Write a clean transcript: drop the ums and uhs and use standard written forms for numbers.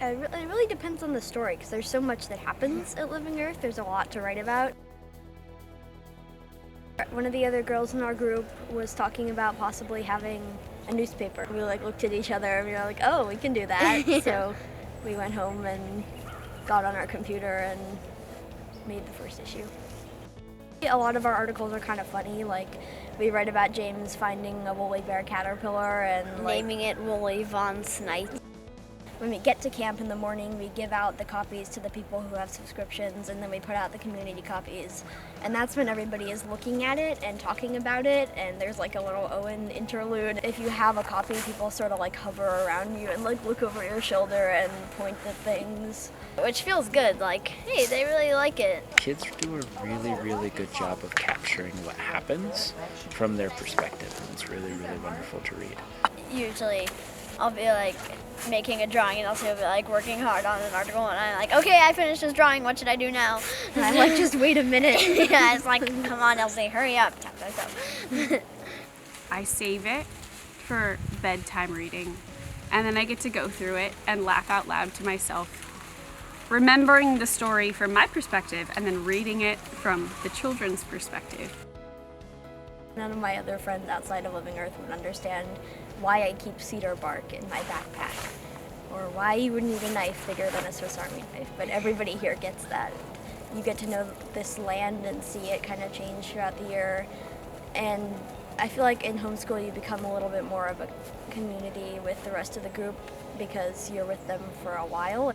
It really depends on the story because there's so much that happens at Living Earth. There's a lot to write about. One of the other girls in our group was talking about possibly having a newspaper. We looked at each other and we were like, oh, we can do that. So we went home and got on our computer and made the first issue. A lot of our articles are kind of funny. Like, we write about James finding a woolly bear caterpillar and naming it Woolly Von Snipe. When we get to camp in the morning, we give out the copies to the people who have subscriptions, and then we put out the community copies. And that's when everybody is looking at it and talking about it, and there's like a little Owen interlude. If you have a copy, people sort of like hover around you and like look over your shoulder and point at things. Which feels good, like, hey, they really like it. Kids do a really, really good job of capturing what happens from their perspective, and it's really, really wonderful to read. Usually I'll be like making a drawing and also be like working hard on an article and I'm like, okay, I finished this drawing, what should I do now? And I'm like, just wait a minute. Yeah, it's like, come on, Elsie, hurry up. Tap myself. I save it for bedtime reading, and then I get to go through it and laugh out loud to myself, remembering the story from my perspective and then reading it from the children's perspective. None of my other friends outside of Living Earth would understand why I keep cedar bark in my backpack, or why you would need a knife bigger than a Swiss Army knife, but everybody here gets that. You get to know this land and see it kind of change throughout the year, and I feel like in homeschool you become a little bit more of a community with the rest of the group because you're with them for a while.